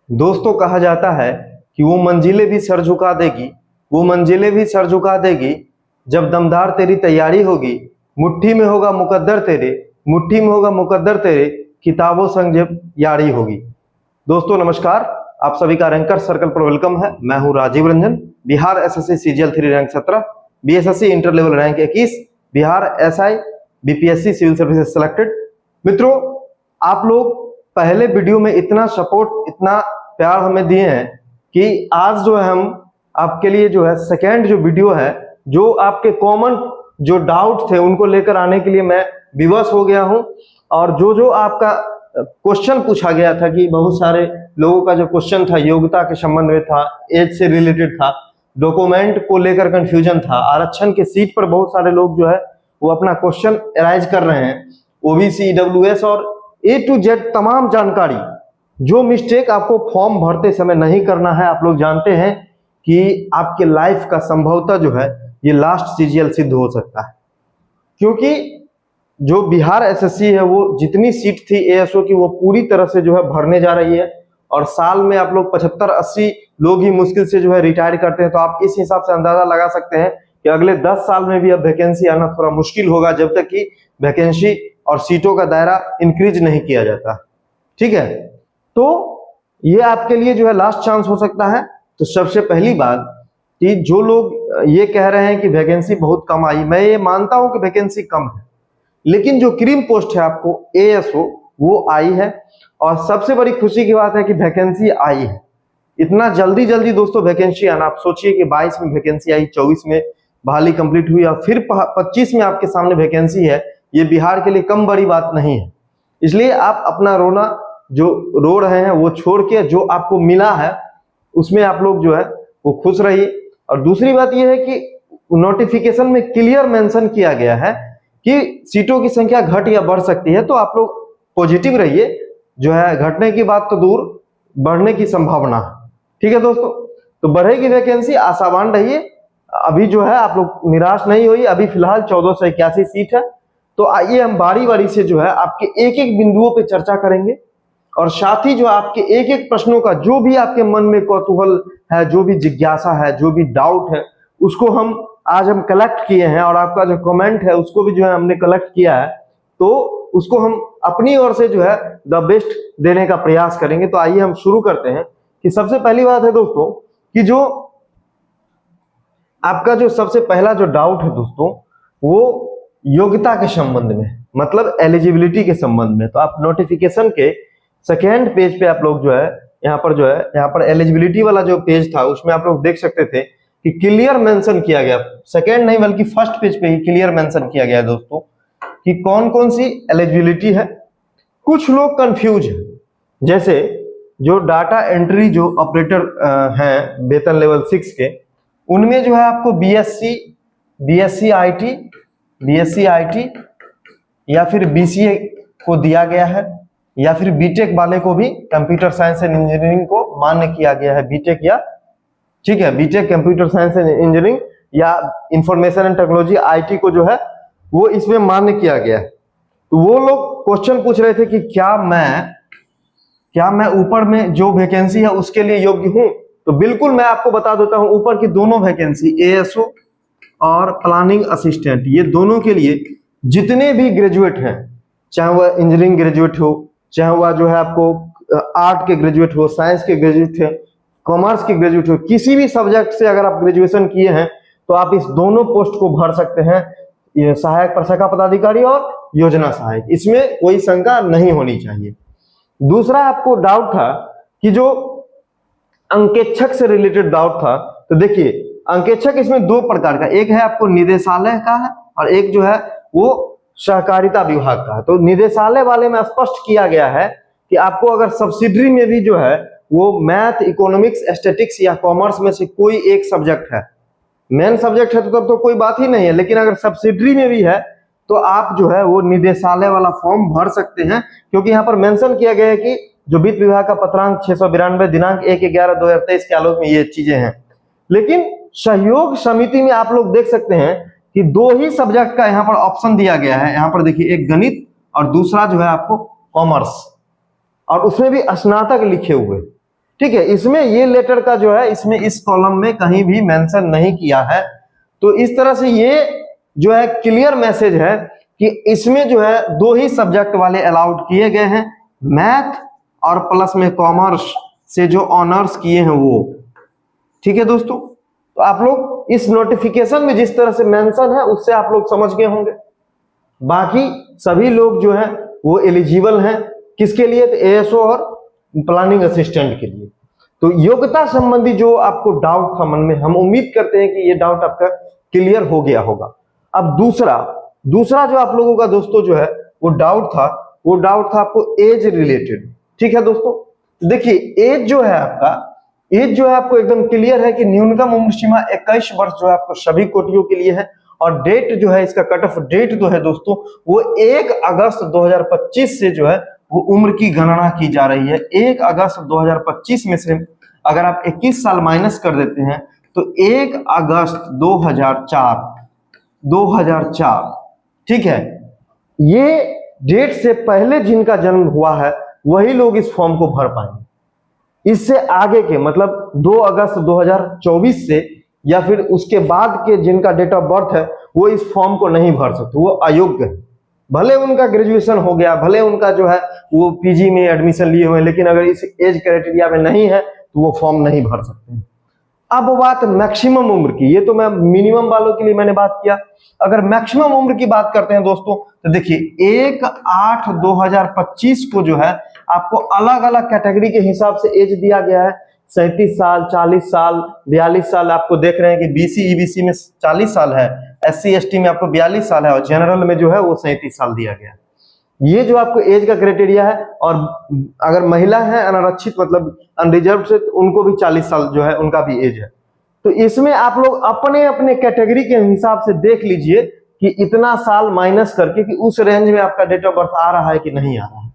दोस्तों कहा जाता है कि वो मंजिलें भी सर झुका देगी, वो मंजिलें भी सर झुका देगी जब दमदार तेरी तैयारी होगी। मुट्ठी में होगा मुकद्दर तेरे, मुट्ठी में होगा मुकद्दर तेरे, किताबों संग जब यारी होगी। दोस्तों नमस्कार, आप सभी का रैंकर सर्कल पर वेलकम है। मैं हूं Rajiv Ranjan. Bihar SSC CGL 3 rank 17, BSSC inter level rank 21, Bihar SI BPSC civil services selected. मित्रों, आप लोग पहले वीडियो में इतना सपोर्ट, इतना प्यार हमें दिए हैं कि आज जो है हम आपके लिए जो है सेकेंड जो वीडियो है, जो आपके कॉमन जो डाउट थे उनको लेकर आने के लिए मैं विवश हो गया हूं। और जो आपका क्वेश्चन पूछा गया था कि बहुत सारे लोगों का जो क्वेश्चन था योग्यता के संबंध में था, एज से रिलेटेड था, डॉक्यूमेंट को लेकर कंफ्यूजन था, आरक्षण के सीट पर बहुत सारे लोग जो है वो अपना क्वेश्चन एराइज कर रहे हैं। ओबीसी, ईडब्ल्यूएस और A to Z तमाम जानकारी, जो मिस्टेक आपको फॉर्म भरते समय नहीं करना है। आप लोग जानते हैं कि आपके लाइफ का संभवतः जो है ये लास्ट सीजीएल सिद्ध हो सकता है, क्योंकि जो बिहार एसएससी है वो जितनी सीट थी एएसओ की वो पूरी तरह से जो है भरने जा रही है। और साल में आप लोग 75-80 लोग ही मुश्किल से जो है रिटायर करते हैं। तो आप इस हिसाब से अंदाजा लगा सकते हैं कि अगले 10 साल में भी अब वैकेंसी आना थोड़ा मुश्किल होगा, जब तक कि वैकेंसी और सीटों का दायरा इंक्रीज नहीं किया जाता। ठीक है, तो ये आपके लिए जो है लास्ट चांस हो सकता है। तो सबसे पहली बात कि जो लोग ये कह रहे हैं कि वैकेंसी बहुत कम आई, मैं ये मानता हूं कि वैकेंसी कम है, लेकिन जो क्रीम पोस्ट है आपको एएसओ वो आई है। और सबसे बड़ी खुशी की बात है कि वैकेंसी आई है। इतना जल्दी दोस्तों वैकेंसी आना, आप सोचिए कि 22 में वैकेंसी आई, 24 में बहाली कंप्लीट हुई और फिर 25 में आपके सामने वैकेंसी है। ये बिहार के लिए कम बड़ी बात नहीं है। इसलिए आप अपना रोना जो रो रहे हैं वो छोड़ के जो आपको मिला है उसमें आप लोग जो है वो खुश रहिए। और दूसरी बात ये है कि नोटिफिकेशन में क्लियर मेंशन किया गया है कि सीटों की संख्या घट या बढ़ सकती है। तो आप लोग पॉजिटिव रहिए, जो है घटने की बात तो दूर, बढ़ने की संभावना है। ठीक है दोस्तों, तो बढ़ेगी वैकेंसी, आशावान रहिए। अभी जो है आप लोग निराश नहीं होइए। अभी फिलहाल 1481 सीट है। तो आइए हम बारी बारी से जो है आपके एक एक बिंदुओं पे चर्चा करेंगे, और साथ ही जो आपके एक एक प्रश्नों का जो भी आपके मन में कौतूहल है, जो भी जिज्ञासा है, जो भी डाउट है, उसको आज हम कलेक्ट किए हैं। और आपका जो कमेंट है उसको भी जो है हमने कलेक्ट किया है, तो उसको हम अपनी ओर से जो है द बेस्ट देने का प्रयास करेंगे। तो आइए हम शुरू करते हैं कि सबसे पहली बात है दोस्तों कि जो आपका जो सबसे पहला जो डाउट है दोस्तों वो योग्यता के संबंध में, मतलब एलिजिबिलिटी के संबंध में। तो आप नोटिफिकेशन के सेकेंड पेज पे आप लोग जो है यहाँ पर एलिजिबिलिटी वाला जो पेज था उसमें आप लोग देख सकते थे कि क्लियर मेंशन किया गया, सेकेंड नहीं बल्कि फर्स्ट पेज पे ही क्लियर मेंशन किया गया दोस्तों कि कौन कौन सी एलिजिबिलिटी है। कुछ लोग कंफ्यूज है, जैसे जो डाटा एंट्री जो ऑपरेटर हैं वेतन लेवल 6 के, उनमें जो है आपको बीएससी आईटी या फिर बीसीए को दिया गया है, या फिर बीटेक वाले को भी कंप्यूटर साइंस एंड इंजीनियरिंग को मान्य किया गया है। बीटेक या ठीक है, BTech computer science and engineering या इंफॉर्मेशन एंड टेक्नोलॉजी आईटी को जो है वो इसमें मान्य किया गया है। तो वो लोग क्वेश्चन पूछ रहे थे कि क्या मैं ऊपर में जो वैकेंसी है उसके लिए योग्य हूं। तो बिल्कुल मैं आपको बता देता हूं, ऊपर की दोनों वैकेंसी एएसओ और प्लानिंग असिस्टेंट, ये दोनों के लिए जितने भी ग्रेजुएट हैं, चाहे वह इंजीनियरिंग ग्रेजुएट हो, चाहे वह जो है आपको आर्ट के ग्रेजुएट हो, साइंस के ग्रेजुएट है, कॉमर्स के ग्रेजुएट हो, किसी भी सब्जेक्ट से अगर आप ग्रेजुएशन किए हैं तो आप इस दोनों पोस्ट को भर सकते हैं, ये सहायक प्रशाखा पदाधिकारी और योजना सहायक। इसमें कोई शंका नहीं होनी चाहिए। दूसरा आपको डाउट था कि जो अंकेक्षक से रिलेटेड डाउट था, तो देखिए अंकेक्षक इसमें दो प्रकार का, एक है आपको निदेशालय का है और एक जो है वो सहकारिता विभाग का है। तो निदेशालय वाले में स्पष्ट किया गया है कि आपको अगर सब्सिडरी में भी जो है वो मैथ, इकोनॉमिक्स, स्टैटिक्स या कॉमर्स में से कोई एक सब्जेक्ट है, मेन सब्जेक्ट है तो तब तो कोई बात ही नहीं है, लेकिन अगर सब्सिडरी में भी है तो आप जो है वो निदेशालय वाला फॉर्म भर सकते हैं। क्योंकि यहाँ पर मेंशन किया गया है कि जो वित्त विभाग का पत्रांक 692 दिनांक 1/11/2023 के आलोक में ये चीजें हैं। लेकिन सहयोग समिति में आप लोग देख सकते हैं कि दो ही सब्जेक्ट का यहाँ पर ऑप्शन दिया गया है। यहाँ पर देखिए, एक गणित और दूसरा जो है आपको कॉमर्स, और उसमें भी स्नातक लिखे हुए। ठीक है, इसमें ये लेटर का जो है इसमें इस कॉलम में कहीं भी मेंशन नहीं किया है। तो इस तरह से ये जो है क्लियर मैसेज है कि इसमें जो है 2 ही सब्जेक्ट वाले अलाउड किए गए हैं, मैथ और प्लस में कॉमर्स से जो ऑनर्स किए हैं वो। ठीक है दोस्तों, तो आप लोग इस नोटिफिकेशन में जिस तरह से मेंशन है उससे आप लोग समझ गए होंगे। बाकी सभी लोग जो है वो एलिजिबल हैं, किसके लिए? तो एएसओ और प्लानिंग असिस्टेंट के लिए। तो योग्यता संबंधी जो आपको डाउट था मन में, हम उम्मीद करते हैं कि ये डाउट आपका क्लियर हो गया होगा। अब दूसरा जो आप लोगों का दोस्तों जो है वो डाउट था आपको एज रिलेटेड। ठीक है दोस्तों, देखिए एज जो है आपको एकदम क्लियर है कि न्यूनतम उम्र सीमा 21 वर्ष जो है आपको सभी कोटियों के लिए है। और डेट जो है इसका कट ऑफ डेट जो है दोस्तों वो 1 अगस्त 2025 से जो है वो उम्र की गणना की जा रही है। 1 अगस्त 2025 में से अगर आप 21 साल माइनस कर देते हैं तो 1 अगस्त 2004, ठीक है, ये डेट से पहले जिनका जन्म हुआ है वही लोग इस फॉर्म को भर पाएंगे। इससे आगे के मतलब 2 अगस्त 2024 से या फिर उसके बाद के जिनका डेट ऑफ बर्थ है वो इस फॉर्म को नहीं भर सकते, वो अयोग्य है। भले उनका ग्रेजुएशन हो गया, भले उनका जो है वो पीजी में एडमिशन लिए हुए हैं, लेकिन अगर इस एज क्राइटेरिया में नहीं है तो वो फॉर्म नहीं भर सकते हैं। अब बात मैक्सिमम उम्र की, ये तो मैं मिनिमम वालों के लिए मैंने बात किया। अगर मैक्सिमम उम्र की बात करते हैं दोस्तों तो देखिए 1/8/2025 को जो है आपको अलग अलग कैटेगरी के हिसाब से एज दिया गया है। 37 साल, 40 साल, 42 साल आपको देख रहे हैं कि बीसी ईबीसी में 40 साल है, एससी एसटी में आपको 42 साल है और जनरल में जो है वो 37 साल दिया गया है। ये जो आपको एज का क्राइटेरिया है। और अगर महिला है अनारक्षित मतलब अनरिजर्व से, तो उनको भी 40 साल जो है उनका भी एज है। तो इसमें आप लोग अपने अपने कैटेगरी के हिसाब से देख लीजिए कि इतना साल माइनस करके कि उस रेंज में आपका डेट ऑफ बर्थ आ रहा है कि नहीं आ रहा है।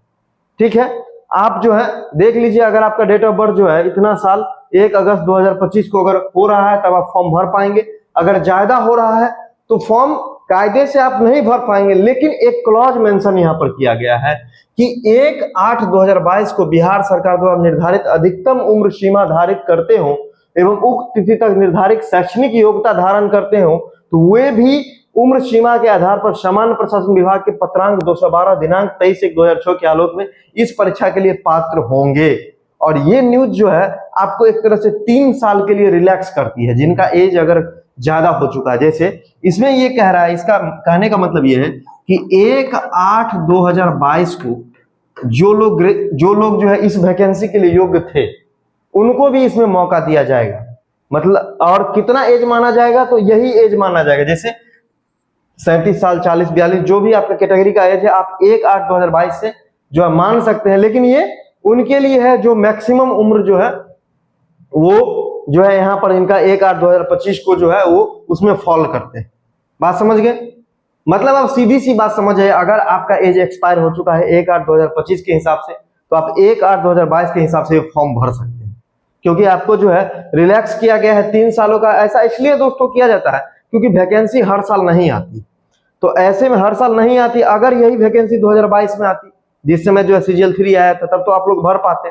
ठीक है, आप जो है देख लीजिए, अगर आपका डेट ऑफ बर्थ जो है इतना साल 1 अगस्त 2025 को अगर हो रहा है तब आप फॉर्म भर पाएंगे। अगर ज्यादा हो रहा है तो फॉर्म कायदे से आप नहीं भर पाएंगे, लेकिन एक क्लॉज मेंशन यहाँ पर किया गया है कि 1/8/2022 को बिहार सरकार द्वारा निर्धारित अधिकतम उम्र सीमा धारित करते हो एवं उक्त तिथि तक निर्धारित शैक्षणिक योग्यता धारण करते हो तो वे भी उम्र सीमा के आधार पर सामान्य प्रशासन विभाग के पत्रांक 212 दिनांक 23/1/2006 के आलोक में इस परीक्षा के लिए पात्र होंगे। और ये न्यूज जो है आपको एक तरह से 3 साल के लिए रिलैक्स करती है जिनका एज अगर ज्यादा हो चुका है। जैसे इसमें ये कह रहा है, इसका कहने का मतलब ये है कि 1/8/2022 को जो लोग जो है इस वैकेंसी के लिए योग्य थे उनको भी इसमें मौका दिया जाएगा। मतलब और कितना एज माना जाएगा? तो यही एज माना जाएगा। जैसे 37 साल, 40, 42 जो भी आपका कैटेगरी का एज है आप 1/8/2022 से जो है मान सकते हैं, लेकिन ये उनके लिए है जो मैक्सिमम उम्र जो है वो जो है यहाँ पर इनका 1/8/2025 को जो है वो उसमें फॉल करते हैं। बात समझ गए? मतलब आप सीधी सी बात समझ आए, अगर आपका एज एक्सपायर हो चुका है 1/8/2025 के हिसाब से तो आप 1/8/2022 के हिसाब से फॉर्म भर सकते हैं, क्योंकि आपको जो है रिलैक्स किया गया है 3 सालों का। ऐसा इसलिए दोस्तों किया जाता है क्योंकि वैकेंसी हर साल नहीं आती, तो ऐसे में हर साल नहीं आती। अगर यही वैकेंसी 2022 में आती जिस समय जो है CGL 3 आया था तब तो आप लोग भर पाते,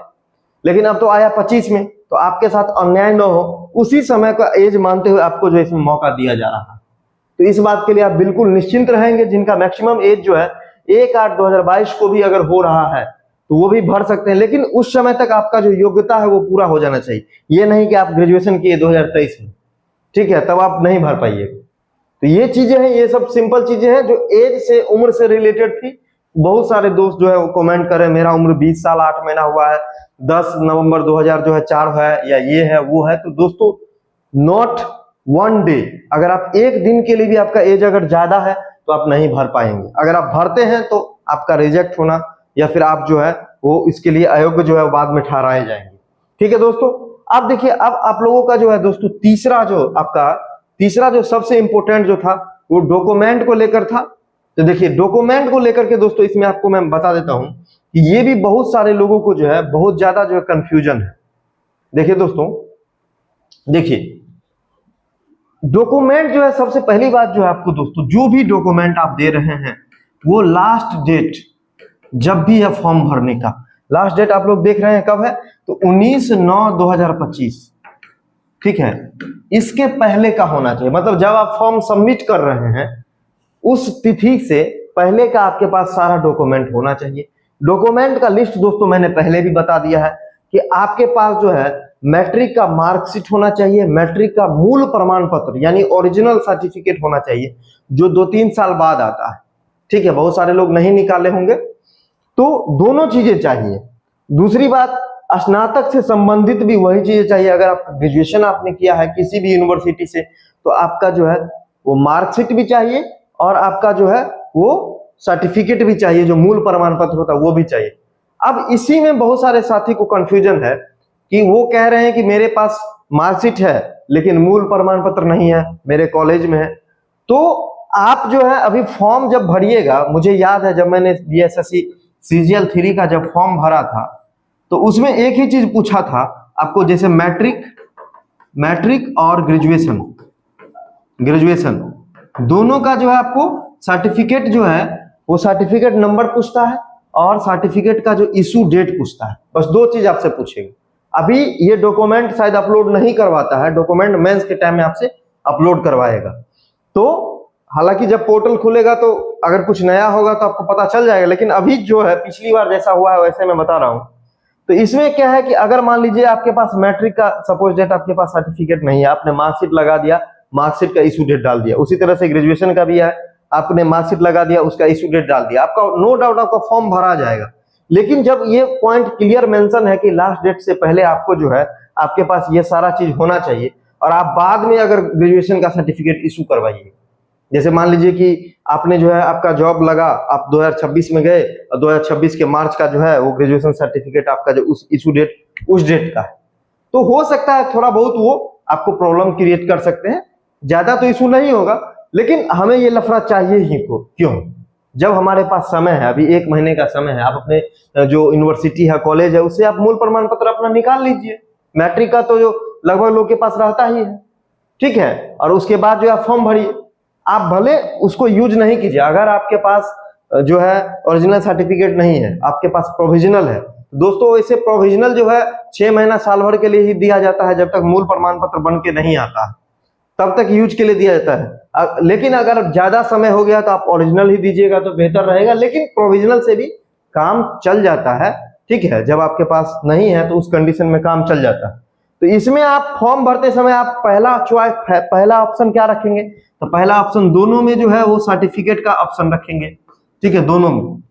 लेकिन अब तो आया 25 में, तो आपके साथ अन्याय न हो उसी समय का एज मानते हुए आपको जो इसमें मौका दिया जा रहा है। तो इस बात के लिए आप बिल्कुल निश्चिंत रहेंगे। जिनका मैक्सिमम एज जो है 1/8/2022 को भी अगर हो रहा है तो वो भी भर सकते हैं, लेकिन उस समय तक आपका जो योग्यता है वो पूरा हो जाना चाहिए। ये नहीं कि आप ग्रेजुएशन किए 2023 में, ठीक है, तब आप नहीं भर पाइए। तो ये चीजें हैं, ये सब सिंपल चीजें हैं जो एज से उम्र से रिलेटेड थी। बहुत सारे दोस्त जो है वो कमेंट करें मेरा उम्र 20 साल 8 महीना हुआ है, 10 नवंबर 2004 है या ये है वो है। तो दोस्तों नॉट वन डे, अगर आप एक दिन के लिए भी आपका एज अगर ज्यादा है तो आप नहीं भर पाएंगे। अगर आप भरते हैं तो आपका रिजेक्ट होना या फिर आप जो है वो इसके लिए अयोग्य जो है बाद में ठहराए जाएंगे। ठीक है दोस्तों, अब देखिए अब आप लोगों का जो है दोस्तों तीसरा जो सबसे इंपॉर्टेंट जो था वो डॉक्यूमेंट को लेकर था। तो देखिए डॉक्यूमेंट को लेकर के दोस्तों इसमें आपको मैं बता देता हूं कि ये भी बहुत सारे लोगों को जो है बहुत ज्यादा जो है कंफ्यूजन है। देखिए दोस्तों, देखिए डॉक्यूमेंट जो है सबसे पहली बात जो है आपको दोस्तों जो भी डॉक्यूमेंट आप दे रहे हैं वो लास्ट डेट जब भी है फॉर्म भरने का, लास्ट डेट आप लोग देख रहे हैं कब है? तो 19/9/2025, ठीक है, इसके पहले का होना चाहिए। मतलब जब आप फॉर्म सबमिट कर रहे हैं उस तिथि से पहले का आपके पास सारा डॉक्यूमेंट होना चाहिए। डॉक्यूमेंट का लिस्ट दोस्तों मैंने पहले भी बता दिया है कि आपके पास जो है मैट्रिक का मार्कशीट होना चाहिए, मैट्रिक का मूल प्रमाण पत्र यानी ओरिजिनल सर्टिफिकेट होना चाहिए जो 2-3 साल बाद आता है, ठीक है। बहुत सारे लोग नहीं निकाले होंगे, तो दोनों चीजें चाहिए। दूसरी बात, स्नातक से संबंधित भी वही चीजें चाहिए। अगर आप ग्रेजुएशन आपने किया है किसी भी यूनिवर्सिटी से तो आपका जो है वो मार्कशीट भी चाहिए और आपका जो है वो सर्टिफिकेट भी चाहिए, जो मूल प्रमाण पत्र होता है वो भी चाहिए। अब इसी में बहुत सारे साथी को कंफ्यूजन है कि वो कह रहे हैं कि मेरे पास मार्कशीट है लेकिन मूल प्रमाण पत्र नहीं है, मेरे कॉलेज में है। तो आप जो है अभी फॉर्म जब भरिएगा, मुझे याद है जब मैंने बीएसएससी CGL 3 का जब फॉर्म भरा था तो उसमें एक ही चीज पूछा था आपको, जैसे मैट्रिक और ग्रेजुएशन दोनों का जो है आपको सर्टिफिकेट जो है वो सर्टिफिकेट नंबर पूछता है और सर्टिफिकेट का जो इशू डेट पूछता है। बस दो चीज आपसे पूछेगा। अभी ये डॉक्यूमेंट शायद अपलोड नहीं करवाता है, डॉक्यूमेंट मेंस के टाइम में आपसे अपलोड करवाएगा। तो हालांकि जब पोर्टल खुलेगा तो अगर कुछ नया होगा तो आपको पता चल जाएगा, लेकिन अभी जो है पिछली बार जैसा हुआ है वैसे मैं बता रहा हूं। तो इसमें क्या है कि अगर मान लीजिए आपके पास मैट्रिक का सपोज डेट आपके पास सर्टिफिकेट नहीं है, आपने मार्कशीट लगा दिया, मार्कशीट का इशू डेट डाल दिया। उसी तरह से ग्रेजुएशन का भी है, आपने मार्कशीट लगा दिया, उसका इशू डेट डाल दिया, आपका नो डाउट आपका फॉर्म भरा जाएगा। लेकिन जब ये पॉइंट क्लियर मेंशन है कि लास्ट डेट से पहले आपको जो है आपके पास ये सारा चीज होना चाहिए और आप बाद में अगर ग्रेजुएशन का सर्टिफिकेट इशू करवाइए। जैसे मान लीजिए कि आपने जो है आपका जॉब लगा, आप 2026 में गए और 2026 के मार्च का जो है वो ग्रेजुएशन सर्टिफिकेट आपका जो उस इशू डेट उस डेट का है, तो हो सकता है थोड़ा बहुत वो आपको प्रॉब्लम क्रिएट कर सकते हैं। ज्यादा तो इशू नहीं होगा, लेकिन हमें ये लफड़ा चाहिए ही क्यों? जब हमारे पास समय है, अभी 1 महीने का समय है, आप अपने जो यूनिवर्सिटी है, कॉलेज है, उससे आप मूल प्रमाण पत्र अपना निकाल लीजिए। मैट्रिक का तो जो लगभग लोग के पास रहता ही है, ठीक है। और उसके बाद जो है फॉर्म भरिए। आप भले उसको यूज नहीं कीजिए, अगर आपके पास जो है ओरिजिनल सर्टिफिकेट नहीं है, आपके पास प्रोविजनल है दोस्तों। वैसे प्रोविजनल जो है 6 महीना साल भर के लिए ही दिया जाता है, जब तक मूल प्रमाण पत्र बन के नहीं आता है तब तक यूज के लिए दिया जाता है। लेकिन अगर ज्यादा समय हो गया तो आप ओरिजिनल ही दीजिएगा तो बेहतर रहेगा, लेकिन प्रोविजनल से भी काम चल जाता है, ठीक है। जब आपके पास नहीं है तो उस कंडीशन में काम चल जाता है। तो इसमें आप फॉर्म भरते समय आप पहला ऑप्शन क्या रखेंगे? तो पहला ऑप्शन दोनों में जो है वो सर्टिफिकेट का ऑप्शन रखेंगे, ठीक है, दोनों में।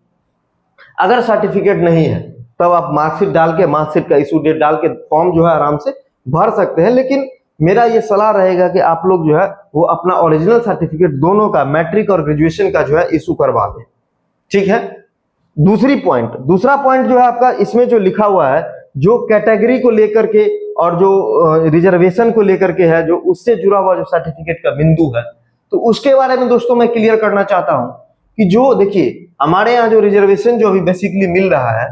अगर सर्टिफिकेट नहीं है तब आप मार्कशीट डाल के, मार्कशीट का इशू डेट डाल के फॉर्म जो है आराम से भर सकते हैं। लेकिन मेरा ये सलाह रहेगा कि आप लोग जो है वो अपना ओरिजिनल सर्टिफिकेट दोनों का, मैट्रिक और ग्रेजुएशन का जो है इशू करवा दें, ठीक है। दूसरा पॉइंट जो है आपका इसमें जो लिखा हुआ है, जो कैटेगरी को लेकर के और जो रिजर्वेशन को लेकर के है, जो उससे जुड़ा हुआ जो सर्टिफिकेट का बिंदु है, तो उसके बारे में दोस्तों मैं क्लियर करना चाहता हूं कि जो देखिए हमारे यहाँ जो रिजर्वेशन जो अभी बेसिकली मिल रहा है,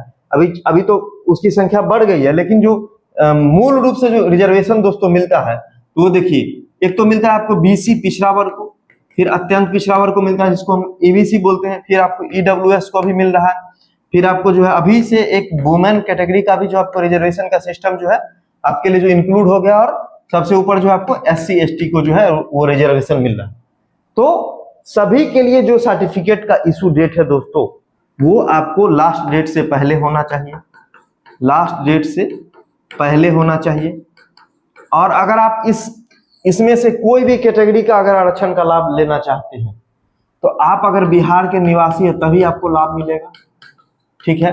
अभी तो उसकी संख्या बढ़ गई है, लेकिन जो मूल रूप से जो रिजर्वेशन दोस्तों मिलता है तो वो देखिए, एक तो मिलता है आपको BC पिछड़ा वर्ग को, फिर अत्यंत पिछड़ा वर्ग को मिलता है जिसको हम EBC बोलते हैं, फिर आपको EWS को भी मिल रहा है, फिर आपको जो है अभी से एक वुमेन कैटेगरी का भी जो आपको रिजर्वेशन का सिस्टम जो है आपके लिए जो इंक्लूड हो गया, और सबसे ऊपर जो आपको SC ST को जो है वो रिजर्वेशन मिल रहा है। तो सभी के लिए जो सर्टिफिकेट का इशू डेट है दोस्तों, वो आपको लास्ट डेट से पहले होना चाहिए, लास्ट डेट से पहले होना चाहिए। और अगर आप इसमें से कोई भी कैटेगरी का अगर आरक्षण का लाभ लेना चाहते हैं तो आप अगर बिहार के निवासी है तभी आपको लाभ मिलेगा, ठीक है।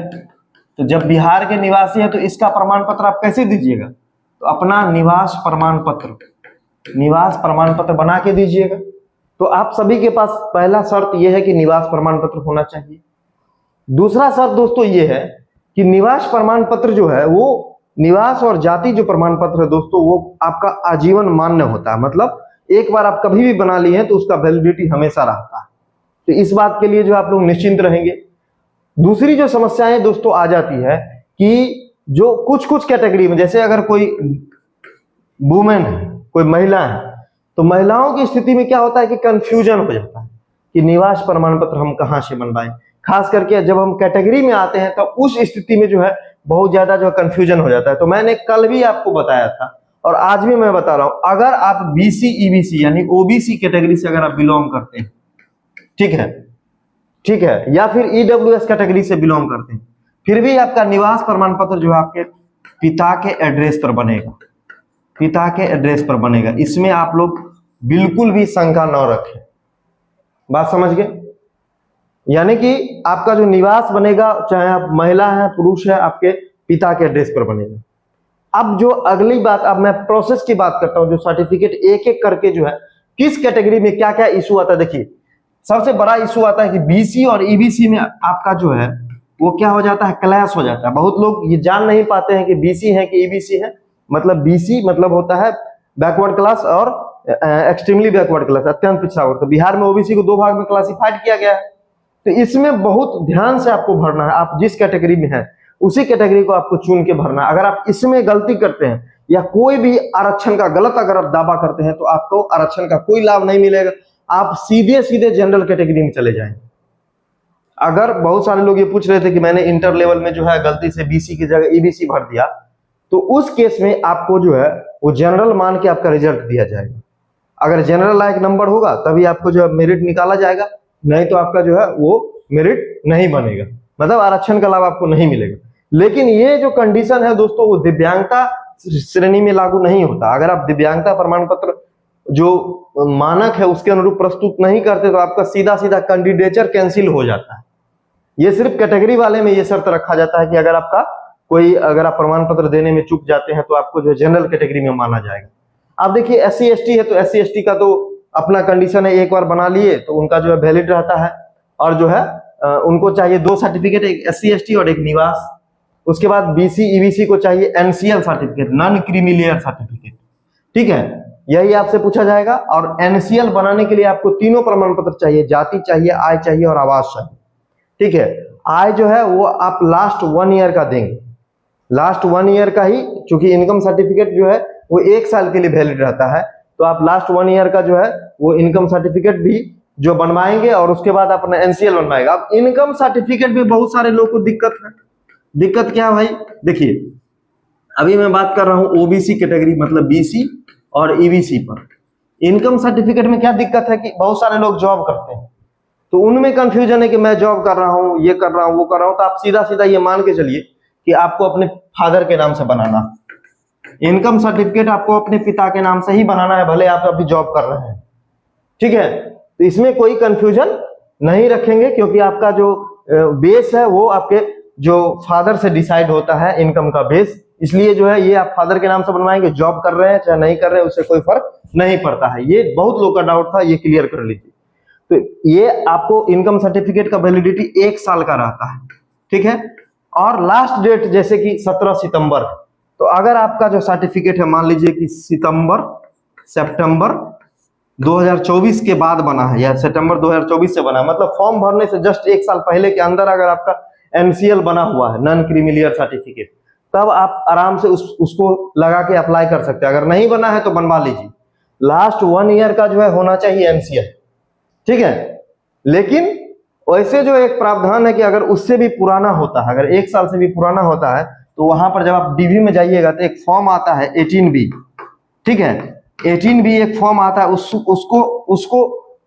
तो जब बिहार के निवासी है तो इसका प्रमाण पत्र आप कैसे दीजिएगा? तो अपना निवास प्रमाण पत्र बना के दीजिएगा। तो आप सभी के पास पहला शर्त यह है कि निवास प्रमाण पत्र होना चाहिए। दूसरा शर्त दोस्तों ये है कि निवास प्रमाण पत्र जो है वो, निवास और जाति जो प्रमाण पत्र है दोस्तों, वो आपका आजीवन मान्य होता है। मतलब एक बार आप कभी भी बना लिए हैं तो उसका वैलिडिटी हमेशा रहता है। तो इस बात के लिए जो आप लोग निश्चिंत रहेंगे। दूसरी जो समस्याएं दोस्तों आ जाती है कि जो कुछ कैटेगरी में, जैसे अगर कोई वुमेन है, कोई महिला है, तो महिलाओं की स्थिति में क्या होता है कि कंफ्यूजन हो जाता है कि निवास प्रमाण पत्र हम कहां से बनवाएं। खास करके जब हम कैटेगरी में आते हैं तो उस स्थिति में जो है बहुत ज्यादा जो कंफ्यूजन हो जाता है। तो मैंने कल भी आपको बताया था और आज भी मैं बता रहा हूं, अगर आप बीसी ईबीसी यानी ओबीसी कैटेगरी से अगर आप बिलोंग करते हैं, ठीक है, या फिर ईडब्ल्यूएस कैटेगरी से बिलोंग करते हैं, फिर भी आपका निवास प्रमाण पत्र जो है आपके पिता के एड्रेस पर बनेगा, पिता के एड्रेस पर बनेगा। इसमें आप लोग बिल्कुल भी शंका न रखें। बात समझ गए? यानी कि आपका जो निवास बनेगा, चाहे आप महिला है पुरुष है, आपके पिता के एड्रेस पर बनेगा। अब जो अगली बात, अब मैं प्रोसेस की बात करता हूं, जो सर्टिफिकेट एक एक करके जो है किस कैटेगरी में क्या क्या इशू आता है। देखिए, सबसे बड़ा इशू आता है कि बीसी और ईबीसी में आपका जो है वो क्या हो जाता है, क्लैश हो जाता है। बहुत लोग ये जान नहीं पाते हैं कि बीसी है कि ईबीसी है। मतलब बीसी मतलब होता है बैकवर्ड क्लास और एक्सट्रीमली बैकवर्ड क्लास, अत्यंत पिछड़ा वर्ग। तो बिहार में ओबीसी को दो भाग में क्लासिफाइड किया गया है। तो इसमें बहुत ध्यान से आपको भरना है। आप जिस कैटेगरी में है उसी कैटेगरी को आपको चुन के भरना है। अगर आप इसमें गलती करते हैं या कोई भी आरक्षण का गलत अगर आप दावा करते हैं तो आपको आरक्षण का कोई लाभ नहीं मिलेगा, आप सीधे सीधे जनरल कैटेगरी में चले जाएंगे। अगर बहुत सारे लोग ये पूछ रहे थे कि मैंने इंटर लेवल में जो है गलती से बीसी की जगह ईबीसी भर दिया, तो उस केस में आपको जो है वो जनरल मान के आपका रिजल्ट दिया जाएगा। अगर जनरल लायक नंबर होगा तभी आपको जो है मेरिट निकाला जाएगा, नहीं तो आपका जो है वो मेरिट नहीं बनेगा, मतलब आरक्षण का लाभ आपको नहीं मिलेगा। लेकिन ये जो कंडीशन है दोस्तों, वो दिव्यांगता श्रेणी में लागू नहीं होता। अगर आप दिव्यांगता प्रमाण पत्र जो मानक है उसके अनुरूप प्रस्तुत नहीं करते तो आपका सीधा सीधा कैंडिडेचर कैंसिल हो जाता है। ये सिर्फ कैटेगरी वाले में ये शर्त रखा जाता है कि अगर आपका कोई, अगर आप प्रमाण पत्र देने में चूक जाते हैं तो आपको जो जनरल कैटेगरी में माना जाएगा। आप देखिए एससी एसटी है तो एससी एसटी का तो अपना कंडीशन है, एक बार बना लिए तो उनका जो है वैलिड रहता है, और जो है उनको चाहिए दो सर्टिफिकेट, एक एससी एसटी और एक निवास। उसके बाद बीसी ईबीसी को चाहिए NCL certificate, non creamy layer certificate, ठीक है, यही आपसे पूछा जाएगा। और एनसीएल बनाने के लिए आपको तीनों प्रमाण पत्र चाहिए, जाति चाहिए, आय चाहिए और आवास चाहिए, ठीक है। आय जो है वो आप लास्ट 1 ईयर का देंगे, लास्ट 1 ईयर का ही, चूंकि इनकम सर्टिफिकेट जो है वो 1 साल के लिए वैलिड रहता है, तो आप लास्ट 1 ईयर का जो है वो इनकम सर्टिफिकेट भी जो बनवाएंगे और उसके बाद अपना एनसीएल बनवाएगा। अब इनकम सर्टिफिकेट में बहुत सारे लोगों को दिक्कत है। दिक्कत क्या भाई? देखिए, अभी मैं बात कर रहा हूं ओबीसी कैटेगरी मतलब बीसी और ईबीसी पर। इनकम सर्टिफिकेट में क्या दिक्कत है कि बहुत सारे लोग जॉब करते हैं, तो उनमें कंफ्यूजन है कि मैं जॉब कर रहा हूं, ये कर रहा हूं, वो कर रहा हूं। तो आप सीधा सीधा ये मान के चलिए कि आपको अपने फादर के नाम से बनाना, इनकम सर्टिफिकेट आपको अपने पिता के नाम से ही बनाना है, भले आप अभी जॉब कर रहे हैं, ठीक है। तो इसमें कोई कंफ्यूजन नहीं रखेंगे, क्योंकि आपका जो बेस है वो आपके जो फादर से डिसाइड होता है, इनकम का बेस। इसलिए जो है ये आप फादर के नाम से बनवाएंगे, जॉब कर रहे हैं चाहे नहीं कर रहे हैं उससे कोई फर्क नहीं पड़ता है। ये बहुत लोग का डाउट था, ये क्लियर कर लीजिए। तो ये आपको इनकम सर्टिफिकेट का वैलिडिटी 1 साल का रहता है, ठीक है। और लास्ट डेट जैसे कि 17 सितंबर, तो अगर आपका जो सर्टिफिकेट है मान लीजिए कि सितंबर 2024 के बाद बना है या सितंबर 2024 से बना है, मतलब फॉर्म भरने से जस्ट 1 साल पहले के अंदर अगर आपका एनसीएल बना हुआ है, नॉन क्रीमी लेयर सर्टिफिकेट, तब आप आराम से उसको लगा के अप्लाई कर सकते हैं। अगर नहीं बना है तो बनवा लीजिए। लास्ट 1 ईयर का जो है होना चाहिए एनसीएल, ठीक है। लेकिन वैसे जो एक प्रावधान है कि अगर उससे भी पुराना होता है, अगर 1 साल से भी पुराना होता है, तो वहां पर जब आप डीवी में जाइएगा तो एक फॉर्म आता है 18B, ठीक है। 18B एक फॉर्म आता है, उसको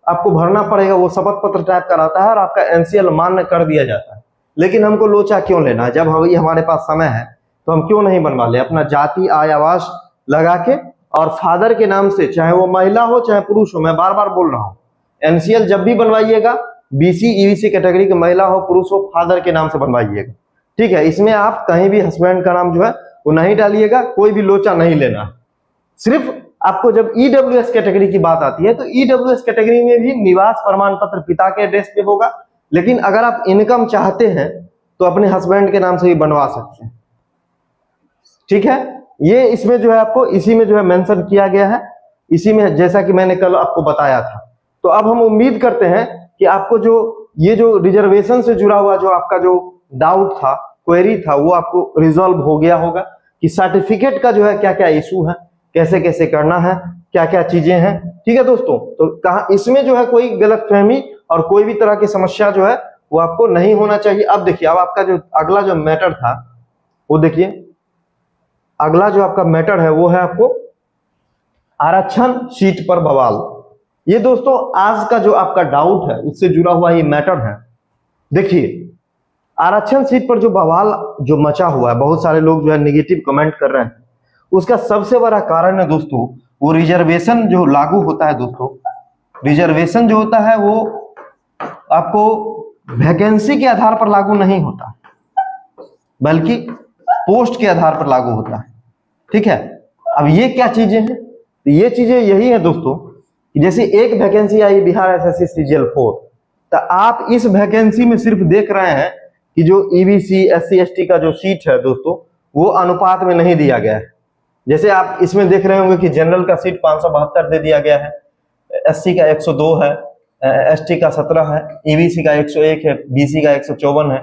आपको भरना पड़ेगा। वो शपथ पत्र टाइप कराता है और आपका एनसीएल मान्य कर दिया जाता है। लेकिन हमको लोचा क्यों लेना है, जब अभी हमारे पास समय है तो हम क्यों नहीं बनवा ले, अपना जाति आय आवास लगा के और फादर के नाम से, चाहे वो महिला हो चाहे पुरुष हो, मैं बार बार बोल रहा हूँ, एनसीएल जब भी बनवाइएगा बीसी ईबीसी कैटेगरी के महिला हो पुरुष हो, फादर के नाम से बनवाइएगा, ठीक है। इसमें आप कहीं भी हस्बैंड का नाम जो है वो नहीं डालिएगा, कोई भी लोचा नहीं लेना। सिर्फ आपको जब ईडब्ल्यूएस कैटेगरी की बात आती है तो ईडब्ल्यूएस कैटेगरी में भी निवास प्रमाण पत्र पिता के एड्रेस पे होगा, लेकिन अगर आप इनकम चाहते हैं तो अपने हस्बैंड के नाम से भी बनवा सकते हैं, ठीक है। ये इसमें जो है आपको इसी में जो है मेंशन किया गया है, इसी में, जैसा कि मैंने कल आपको बताया था। तो अब हम उम्मीद करते हैं कि आपको जो ये जो रिजर्वेशन से जुड़ा हुआ जो आपका जो डाउट था, क्वेरी था, वो आपको रिजॉल्व हो गया होगा कि सर्टिफिकेट का जो है क्या क्या इशू है, कैसे कैसे करना है, क्या क्या चीजें हैं, ठीक है दोस्तों। तो कहा इसमें जो है कोई गलतफहमी और कोई भी तरह की समस्या जो है वो आपको नहीं होना चाहिए। अब देखिए, अब आपका जो अगला जो मैटर था वो देखिए अगला जो आपका मैटर है वो है आपको आरक्षण सीट पर बवाल। ये दोस्तों आज का जो आपका डाउट है उससे जुड़ा हुआ ये मैटर है। देखिए आरक्षण सीट पर जो बवाल जो मचा हुआ है, बहुत सारे लोग जो है नेगेटिव कमेंट कर रहे हैं, उसका सबसे बड़ा कारण है दोस्तों वो रिजर्वेशन जो लागू होता है। दोस्तों रिजर्वेशन जो होता है वो आपको वैकेंसी के आधार पर लागू नहीं होता, बल्कि पोस्ट के आधार पर लागू होता है। ठीक है, अब ये क्या चीजें हैं? ये चीजें यही है दोस्तों कि जैसे एक वैकेंसी आई बिहार एसएससी सीजीएल 4, तो आप इस वैकेंसी में सिर्फ देख रहे हैं कि जो ईबीसी एससी एसटी का जो सीट है दोस्तों वो अनुपात में नहीं दिया गया है। जैसे आप इसमें देख रहे होंगे कि जनरल का सीट 572 दे दिया गया है, एससी का 102 है, एसटी का 17 है, ईबीसी का 101 है, बीसी का 154 है।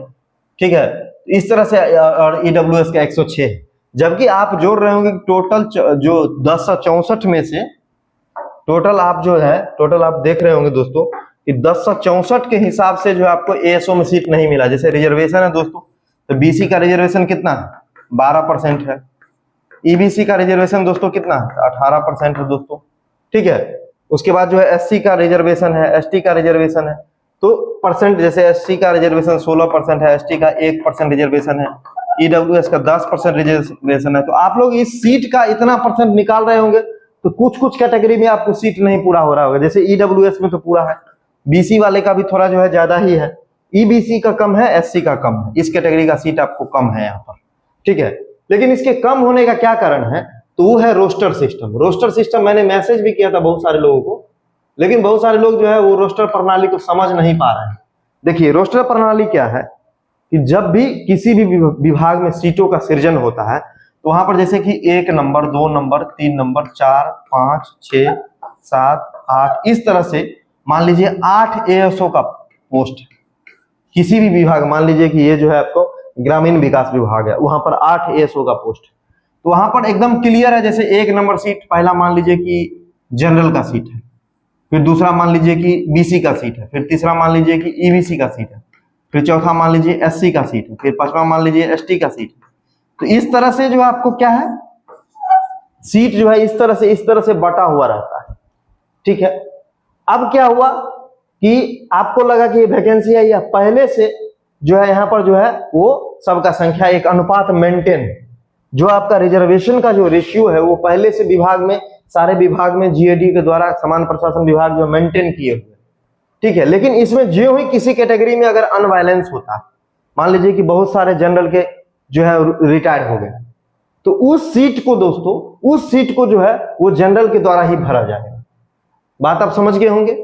ठीक है, इस तरह से और ईडब्ल्यूएस का 106 है। जबकि आप जोड़ रहे होंगे टोटल जो 1064 में से टोटल आप देख रहे होंगे दोस्तों कि 1064 के हिसाब से जो आपको एएसओ में सीट नहीं मिला। जैसे रिजर्वेशन है दोस्तों, तो बीसी का रिजर्वेशन कितना है? 12% है। ईबीसी का रिजर्वेशन दोस्तों कितना है? 18% है दोस्तों। ठीक है, उसके बाद जो है एससी का रिजर्वेशन है, एसटी का रिजर्वेशन है, तो परसेंट जैसे एससी का रिजर्वेशन 16% है, एसटी का 1% रिजर्वेशन है, ईडब्ल्यूएस का 10% रिजर्वेशन है। तो आप लोग इस सीट का इतना परसेंट निकाल रहे होंगे, तो कुछ कुछ कैटेगरी में आपको सीट नहीं पूरा हो रहा होगा। जैसे ईडब्ल्यूएस में तो पूरा है, बीसी वाले का भी थोड़ा जो है ज्यादा ही है, ईबीसी का कम है, एससी का कम है, इस कैटेगरी का सीट आपको कम है यहाँ पर। ठीक है, लेकिन इसके कम होने का क्या कारण है? तो वो है रोस्टर सिस्टम। रोस्टर सिस्टम मैंने मैसेज भी किया था बहुत सारे लोगों को, लेकिन बहुत सारे लोग जो है वो रोस्टर प्रणाली को समझ नहीं पा रहे हैं। देखिए रोस्टर प्रणाली क्या है कि जब भी किसी भी विभाग में सीटों का सृजन होता है तो वहां पर जैसे कि 1 नंबर, 2 नंबर, 3 नंबर, 4, 5, 6, 7, 8 इस तरह से मान लीजिए 8 एएसओ का पोस्ट किसी भी विभाग, मान लीजिए कि ये जो है आपको ग्रामीण विकास विभाग है, वहां पर 8 एएसओ का पोस्ट, तो वहां पर एकदम क्लियर है। जैसे 1 नंबर सीट पहला मान लीजिए कि जनरल का सीट है, फिर दूसरा मान लीजिए कि बीसी का सीट है, फिर तीसरा मान लीजिए कि ईबीसी का सीट है, फिर चौथा मान लीजिए एससी का सीट है, फिर पांचवा मान लीजिए एसटी का सीट है। तो इस तरह से जो आपको क्या है सीट जो है इस तरह से बटा हुआ रहता है। ठीक है, अब क्या हुआ कि आपको लगा कि ये वैकेंसी आई है, पहले से जो है यहाँ पर जो है वो सबका संख्या एक अनुपात मेंटेन, जो आपका रिजर्वेशन का जो रेशियो है वो पहले से विभाग में सारे विभाग में जीएडी के द्वारा समान प्रशासन विभाग जो मेंटेन किए हुए। ठीक है, लेकिन इसमें जो ही किसी कैटेगरी में अगर अनबैलेंस होता है, मान लीजिए कि बहुत सारे जनरल के जो है रिटायर हो गए, तो उस सीट को दोस्तों उस सीट को जो है वो जनरल के द्वारा ही भरा जाएगा। बात आप समझ गए होंगे,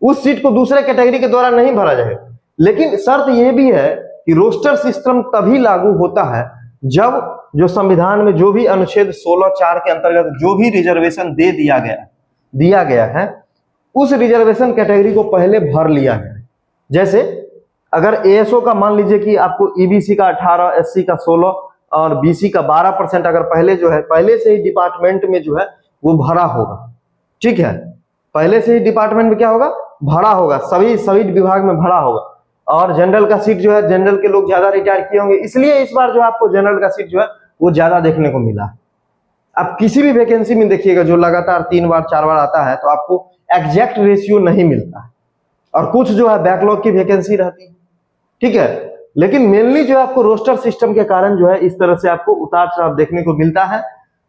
उस सीट को दूसरे कैटेगरी के द्वारा नहीं भरा जाएगा। लेकिन शर्त यह भी है कि रोस्टर सिस्टम तभी लागू होता है जब जो संविधान में जो भी अनुच्छेद 16(4) के अंतर्गत जो भी रिजर्वेशन दे दिया गया है उस रिजर्वेशन कैटेगरी को पहले भर लिया जाए। जैसे अगर एएसओ का मान लीजिए कि आपको ईबीसी का 18, एससी का 16 और बीसी का 12% अगर पहले से ही डिपार्टमेंट में जो है वो भरा होगा। ठीक है, पहले से ही डिपार्टमेंट में क्या होगा? भरा होगा, सभी विभाग में भरा होगा। और जनरल का सीट जो है जनरल के लोग ज्यादा रिटायर किए होंगे, इसलिए इस बार जो आपको जनरल का सीट जो है वो ज्यादा देखने को मिला। अब किसी भी वैकेंसी में देखिएगा जो लगातार 3 बार 4 बार आता है तो आपको एग्जैक्ट रेशियो नहीं मिलता है, और कुछ जो है बैकलॉग की वैकेंसी रहती है। ठीक है, लेकिन मेनली जो आपको रोस्टर सिस्टम के कारण जो है इस तरह से आपको उतार चढ़ाव देखने को मिलता है।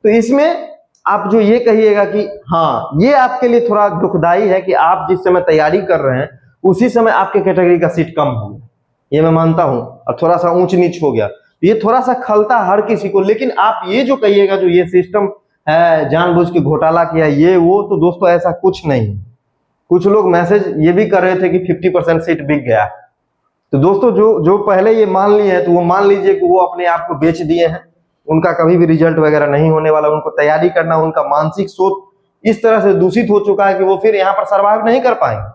तो इसमें आप जो ये कहिएगा कि हाँ ये आपके लिए थोड़ा दुखदाई है कि आप जिस समय तैयारी कर रहे हैं उसी समय आपके कैटेगरी का सीट कम हो गया, ये मैं मानता हूं, और थोड़ा सा ऊंच नीच हो गया, ये थोड़ा सा खलता हर किसी को। लेकिन आप ये जो कहिएगा जो ये सिस्टम है जानबूझ के घोटाला किया ये वो, तो दोस्तों ऐसा कुछ नहीं है। कुछ लोग मैसेज ये भी कर रहे थे कि 50% सीट बिक गया। तो दोस्तों जो पहले ये मान लिए हैं तो वो मान लीजिए कि वो अपने आप को बेच दिए हैं, उनका कभी भी रिजल्ट वगैरह नहीं होने वाला। उनको तैयारी करना, उनका मानसिक सोच इस तरह से दूषित हो चुका है कि वो फिर यहाँ पर सर्वाइव नहीं कर पाएंगे।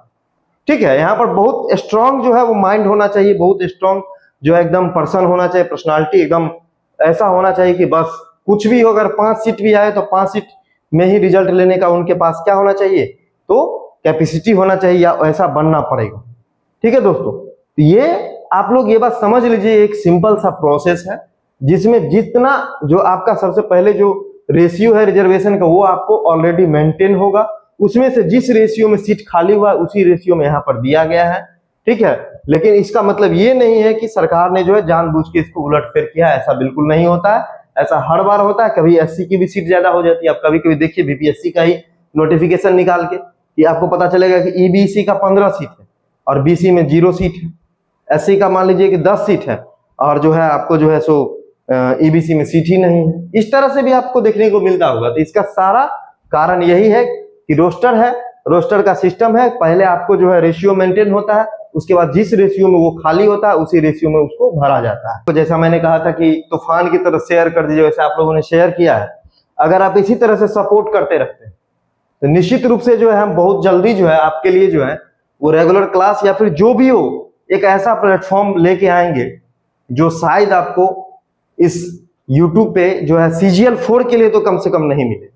ठीक है, यहाँ पर बहुत स्ट्रांग जो है वो माइंड होना चाहिए, बहुत स्ट्रांग जो है एकदम पर्सन होना चाहिए, पर्सनालिटी एकदम ऐसा होना चाहिए कि बस कुछ भी हो, अगर 5 सीट भी आए तो 5 सीट में ही रिजल्ट लेने का उनके पास क्या होना चाहिए, तो कैपेसिटी होना चाहिए, या ऐसा बनना पड़ेगा। ठीक है दोस्तों, ये आप लोग ये बात समझ लीजिए, एक सिंपल सा प्रोसेस है जिसमें जितना जो आपका सबसे पहले जो रेशियो है रिजर्वेशन का वो आपको ऑलरेडी मेंटेन होगा, उसमें से जिस रेशियो में सीट खाली हुआ उसी रेशियो में यहाँ पर दिया गया है, ठीक है। लेकिन इसका मतलब ये नहीं है कि सरकार ने जो है जानबूझ के इसको उलटफेर किया, ऐसा बिल्कुल नहीं होता है। ऐसा हर बार होता है, कभी एससी की भी सीट ज्यादा हो जाती है। आप कभी कभी देखिए बीपीएससी का ही नोटिफिकेशन निकाल के कि आपको पता चलेगा कि ईबीसी का 15 सीट है और बीसी में 0 सीट है, एससी का मान लीजिए कि 10 सीट है और जो है आपको जो है सो ईबीसी में सीट ही नहीं है। इस तरह से भी आपको देखने को मिलता होगा। तो इसका सारा कारण यही है कि रोस्टर है, रोस्टर का सिस्टम है। पहले आपको जो है रेशियो मेंटेन होता है, उसके बाद जिस रेशियो में वो खाली होता है उसी रेशियो में उसको भरा जाता है। तो जैसा मैंने कहा था कि तूफान की तरह शेयर कर दीजिए, वैसे आप लोगों ने शेयर किया है। अगर आप इसी तरह से सपोर्ट करते रहते हैं तो निश्चित रूप से जो है हम बहुत जल्दी जो है आपके लिए जो है वो रेगुलर क्लास या फिर जो भी हो एक ऐसा प्लेटफॉर्म लेके आएंगे जो शायद आपको इस YouTube पे जो है CGL 4 के लिए तो कम से कम नहीं मिले,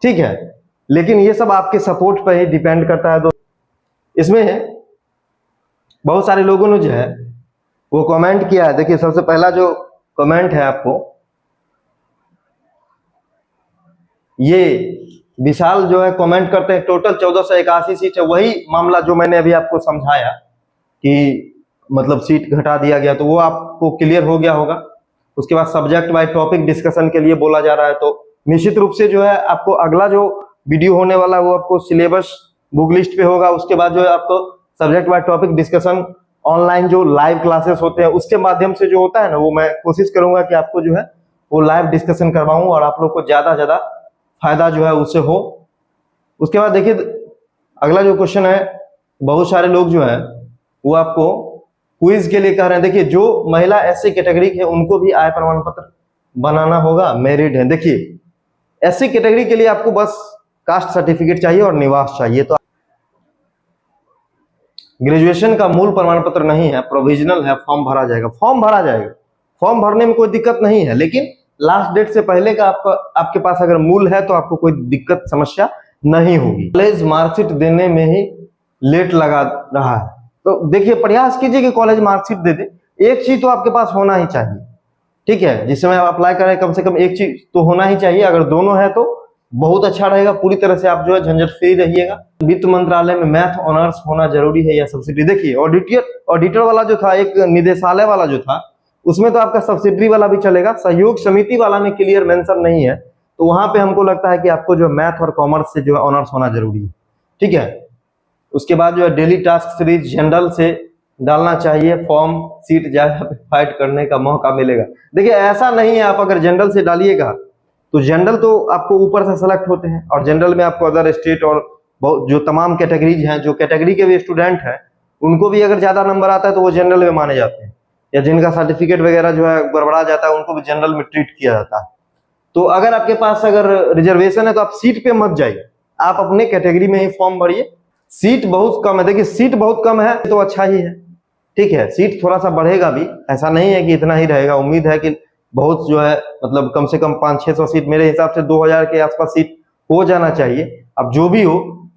ठीक है। लेकिन ये सब आपके सपोर्ट पर ही डिपेंड करता है। तो इसमें बहुत सारे लोगों ने जो है वो कमेंट किया है। देखिए सबसे पहला जो कमेंट है आपको, ये विशाल जो है कमेंट करते हैं टोटल 1481 सीट है। वही मामला जो मैंने अभी आपको समझाया कि मतलब सीट घटा दिया गया, तो वो आपको क्लियर हो गया होगा। उसके बाद सब्जेक्ट बाय टॉपिक डिस्कशन के लिए बोला जा रहा है। तो निश्चित रूप से जो है आपको अगला जो वीडियो होने वाला है वो आपको सिलेबस बुक लिस्ट पे होगा। उसके बाद जो है आपको subject by topic discussion online जो लाइव क्लासेस होते हैं उसके माध्यम से जो होता है ना, वो मैं कोशिश करूंगा कि आपको जो है वो लाइव डिस्कशन करवाऊं और आप लोग को ज्यादा ज्यादा फायदा जो है उससे हो। उसके बाद देखिए अगला जो क्वेश्चन है, बहुत सारे लोग जो है वो आपको क्विज के लिए कह रहे हैं। देखिए जो महिला एससी कैटेगरी के उनको भी आय प्रमाण पत्र बनाना होगा, मेरिट है। देखिए एससी कैटेगरी के लिए आपको बस कास्ट सर्टिफिकेट चाहिए और निवास चाहिए। तो ग्रेजुएशन का मूल प्रमाण पत्र नहीं है, प्रोविजनल है, फॉर्म भरा जाएगा। फॉर्म भरा जाएगा, फॉर्म भरने में कोई दिक्कत नहीं है, लेकिन लास्ट डेट से पहले का आपके पास अगर मूल है तो आपको कोई दिक्कत समस्या नहीं होगी। कॉलेज मार्कशीट देने में ही लेट लगा रहा है, तो देखिए प्रयास कीजिए कि कॉलेज मार्कशीट दे दे। एक चीज तो आपके पास होना ही चाहिए, ठीक है। जिस समय आप अप्लाई करें कम से कम एक चीज तो होना ही चाहिए। अगर दोनों है तो बहुत अच्छा रहेगा, पूरी तरह से आप जो है झंझट फ्री रहिएगा। वित्त मंत्रालय में मैथ ऑनर्स होना जरूरी है या सब्सिडी। देखिए ऑडिटर वाला जो था, एक निदेशालय वाला जो था, उसमें तो आपका सब्सिडी वाला भी चलेगा। सहयोग समिति वाला में क्लियर मेंशन नहीं है, तो वहां पे हमको लगता है कि आपको जो मैथ और कॉमर्स से जो है ऑनर्स होना जरूरी है, ठीक है। उसके बाद जो है डेली टास्क सीरीज जनरल से डालना चाहिए फॉर्म, सीट ज्यादा फाइट करने का मौका मिलेगा। देखिए ऐसा नहीं है, आप अगर जनरल से डालिएगा तो जनरल तो आपको ऊपर से सेलेक्ट होते हैं और जनरल में आपको अदर स्टेट और जो तमाम कैटेगरीज हैं, जो कैटेगरी के भी स्टूडेंट हैं उनको भी अगर ज्यादा नंबर आता है तो वो जनरल में माने जाते हैं, या जिनका सर्टिफिकेट वगैरह जो है गड़बड़ा जाता है उनको भी जनरल में ट्रीट किया जाता है। तो अगर आपके पास अगर रिजर्वेशन है तो आप सीट पे मत जाइए, आप अपने कैटेगरी में ही फॉर्म भरिए। सीट बहुत कम है, देखिए सीट बहुत कम है तो अच्छा ही है, ठीक है। सीट थोड़ा सा बढ़ेगा भी, ऐसा नहीं है कि इतना ही रहेगा। उम्मीद है कि बहुत जो है मतलब कम से कम 500-600 सीट, मेरे हिसाब से 2000 के आसपास सीट हो जाना चाहिए। अब जो भी हो,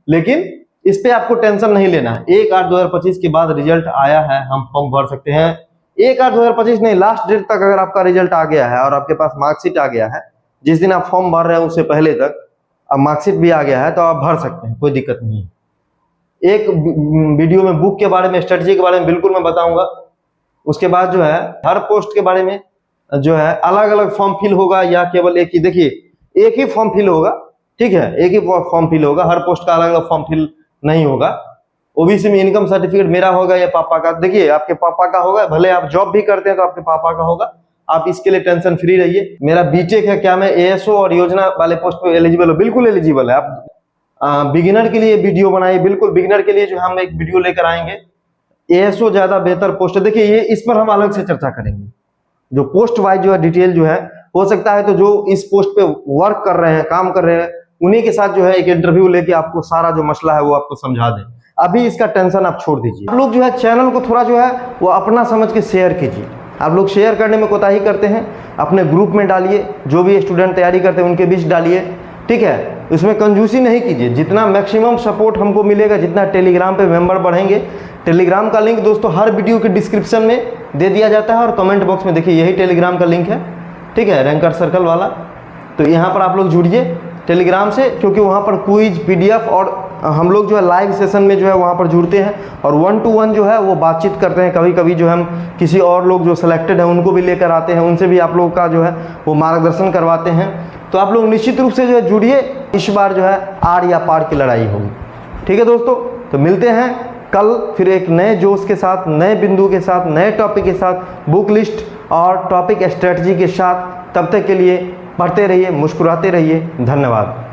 लेकिन इस पे आपको टेंशन नहीं लेना है। 1/8/2025 के बाद रिजल्ट आया है, हम फॉर्म भर सकते हैं। 1/8/2025 नहीं, लास्ट डेट तक अगर आपका रिजल्ट आ गया है और आपके पास मार्कशीट आ गया है, जिस दिन आप फॉर्म भर रहे हैं उससे पहले तक अब मार्कशीट भी आ गया है, तो आप भर सकते हैं, कोई दिक्कत नहीं है। एक वीडियो में बुक के बारे में, स्ट्रेटजी के बारे में बिल्कुल मैं बताऊंगा। उसके बाद जो है हर पोस्ट के बारे में जो है अलग अलग फॉर्म फिल होगा या केवल एक ही। देखिए एक ही फॉर्म फिल होगा, ठीक है, एक ही फॉर्म फिल होगा, हर पोस्ट का अलग अलग फॉर्म फिल नहीं होगा। ओबीसी में इनकम सर्टिफिकेट मेरा होगा या पापा का, देखिए आपके पापा का होगा, भले आप जॉब भी करते हैं तो आपके पापा का होगा, आप इसके लिए टेंशन फ्री रहिए। मेरा बीटेक है, क्या मैं एएसओ और योजना वाले पोस्ट पे एलिजिबल हो? बिल्कुल एलिजिबल है। आप बिगिनर के लिए वीडियो बनाइए, बिल्कुल बिगिनर के लिए जो हम एक वीडियो लेकर आएंगे। एएसओ ज्यादा बेहतर पोस्ट है, देखिए ये इस पर हम अलग से चर्चा करेंगे। जो पोस्ट वाइज जो है डिटेल जो है, हो सकता है तो जो इस पोस्ट पे वर्क कर रहे हैं, काम कर रहे हैं, उन्हीं के साथ जो है एक इंटरव्यू लेके आपको सारा जो मसला है वो आपको समझा दें। अभी इसका टेंशन आप छोड़ दीजिए। आप लोग जो है चैनल को थोड़ा जो है वो अपना समझ के शेयर कीजिए। आप लोग शेयर करने में कोताही करते हैं, अपने ग्रुप में डालिए, जो भी स्टूडेंट तैयारी करते हैं उनके बीच डालिए, ठीक है। उसमें कंजूसी नहीं कीजिए। जितना मैक्सिमम सपोर्ट हमको मिलेगा, जितना टेलीग्राम पे मेंबर बढ़ेंगे, टेलीग्राम का लिंक दोस्तों हर वीडियो के डिस्क्रिप्शन में दे दिया जाता है और कमेंट बॉक्स में देखिए यही टेलीग्राम का लिंक है, ठीक है, रैंकर सर्कल वाला। तो यहाँ पर आप लोग जुड़िए टेलीग्राम से, क्योंकि वहाँ पर क्विज, PDF और हम लोग जो है लाइव सेशन में जो है वहाँ पर जुड़ते हैं और 1 to 1 जो है वो बातचीत करते हैं। कभी कभी जो हम किसी और लोग जो सिलेक्टेड हैं उनको भी लेकर आते हैं, उनसे भी आप लोगों का जो है वो मार्गदर्शन करवाते हैं। तो आप लोग निश्चित रूप से जो है जुड़िए, इस बार जो है आर या पार की लड़ाई होगी। ठीक है दोस्तों, तो मिलते हैं कल फिर एक नए जोश के साथ, नए बिंदु के साथ, नए टॉपिक के साथ, बुक लिस्ट और टॉपिक स्ट्रेटजी के साथ। तब तक के लिए पढ़ते रहिए, मुस्कुराते रहिए। धन्यवाद।